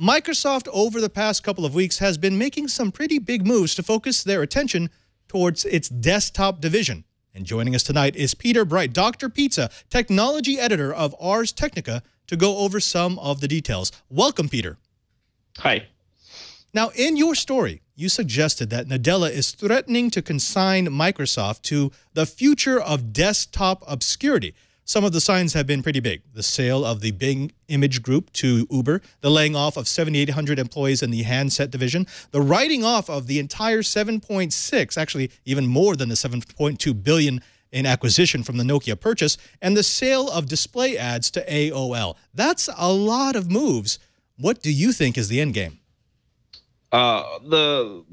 Microsoft, over the past couple of weeks, has been making some pretty big moves to focus their attention towards its desktop division. And joining us tonight is Peter Bright, Dr. Pizza, technology editor of Ars Technica, to go over some of the details. Welcome, Peter. Hi. Now, in your story, you suggested that Nadella is threatening to consign Microsoft to the future of desktop obscurity. Some of the signs have been pretty big. The sale of the Bing Image Group to Uber, the laying off of 7,800 employees in the handset division, the writing off of the entire 7.6, actually even more than the 7.2 billion in acquisition from the Nokia purchase, and the sale of display ads to AOL. That's a lot of moves. What do you think is the end game? The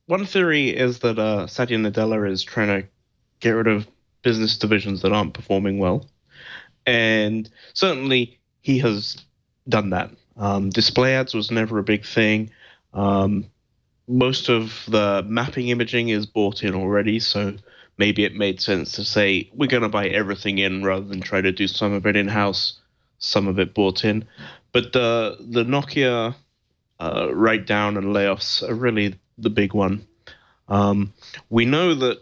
one theory is that Satya Nadella is trying to get rid of business divisions that aren't performing well. And certainly he has done that. Display ads was never a big thing. Most of the mapping imaging is bought in already, so maybe it made sense to say we're going to buy everything in rather than try to do some of it in-house, some of it bought in. But the Nokia write-down and layoffs are really the big one. We know that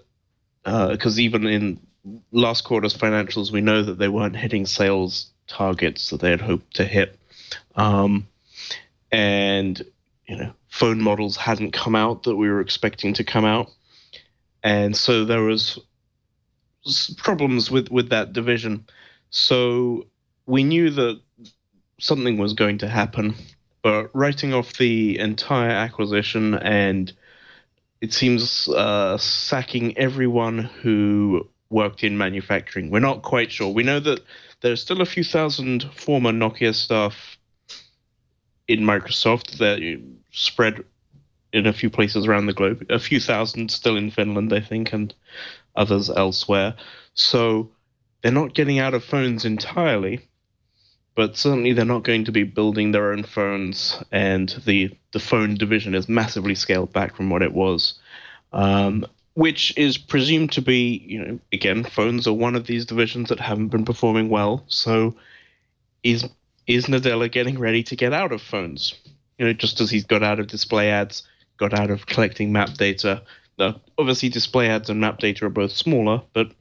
because even in last quarter's financials, we know that they weren't hitting sales targets that they had hoped to hit. And, phone models hadn't come out that we were expecting to come out. And so there was problems with that division. So we knew that something was going to happen, but writing off the entire acquisition and it seems sacking everyone who worked in manufacturing. We're not quite sure. We know that there's still a few thousand former Nokia staff in Microsoft that spread in a few places around the globe. A few thousand still in Finland, I think, and others elsewhere. So they're not getting out of phones entirely, but certainly they're not going to be building their own phones, and the phone division is massively scaled back from what it was. Which is presumed to be, again, phones are one of these divisions that haven't been performing well. So is Nadella getting ready to get out of phones? Just as he's got out of display ads, got out of collecting map data. Now, obviously, display ads and map data are both smaller, but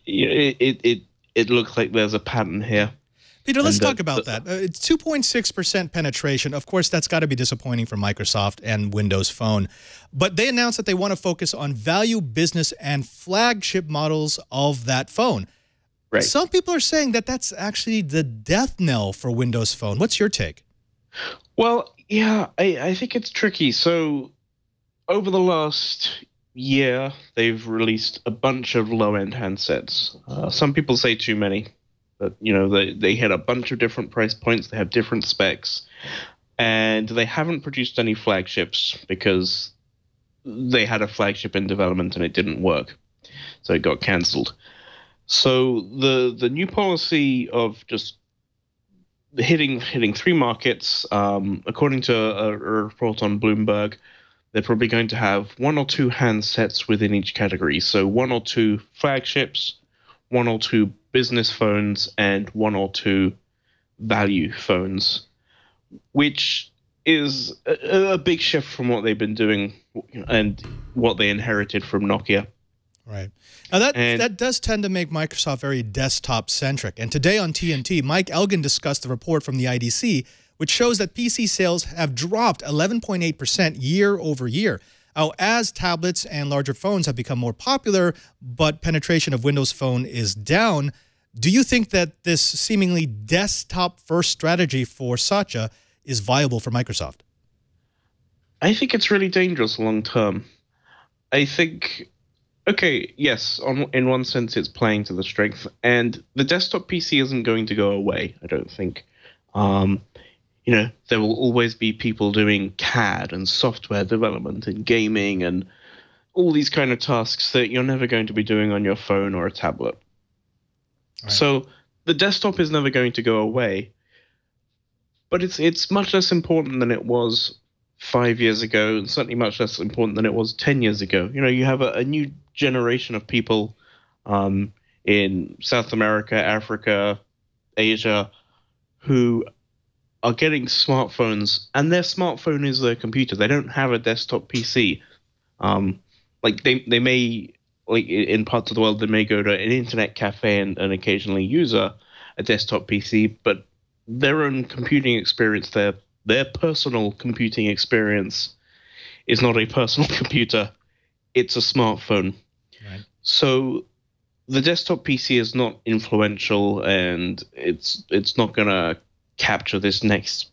it looks like there's a pattern here. Peter, let's talk about that. It's 2.6% penetration. Of course, that's got to be disappointing for Microsoft and Windows Phone. But they announced that they want to focus on value, business, and flagship models of that phone. Right. Some people are saying that that's actually the death knell for Windows Phone. What's your take? Well, yeah, I think it's tricky. So over the last year, they've released a bunch of low-end handsets. Some people say too many. But, they hit a bunch of different price points. They have different specs. And they haven't produced any flagships because they had a flagship in development and it didn't work. So it got canceled. So the new policy of just hitting three markets, according to a report on Bloomberg, they're probably going to have one or two handsets within each category. So one or two flagships, one or two business phones, and one or two value phones, which is a big shift from what they've been doing and what they inherited from Nokia. Right. Now, that does tend to make Microsoft very desktop-centric. And today on TNT, Mike Elgan discussed the report from the IDC, which shows that PC sales have dropped 11.8% year over year. Now, as tablets and larger phones have become more popular, but penetration of Windows Phone is down, do you think that this seemingly desktop-first strategy for Satya is viable for Microsoft? I think it's really dangerous long term. I think, okay, yes, in one sense it's playing to the strength, and the desktop PC isn't going to go away, I don't think. There will always be people doing CAD and software development and gaming and all these kind of tasks that you're never going to be doing on your phone or a tablet. Right. So the desktop is never going to go away, but it's much less important than it was 5 years ago, and certainly much less important than it was 10 years ago. You have a new generation of people in South America, Africa, Asia, who are getting smartphones, and their smartphone is their computer. They don't have a desktop PC. Like they may, like in parts of the world, they may go to an internet cafe and occasionally use a desktop PC, but their own computing experience, their personal computing experience, is not a personal computer. It's a smartphone. Right. So the desktop PC is not influential, and it's not gonna capture this next,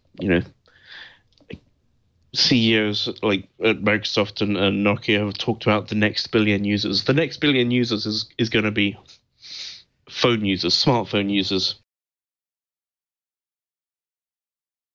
CEOs like at Microsoft and Nokia have talked about the next billion users. The next billion users is going to be phone users, smartphone users.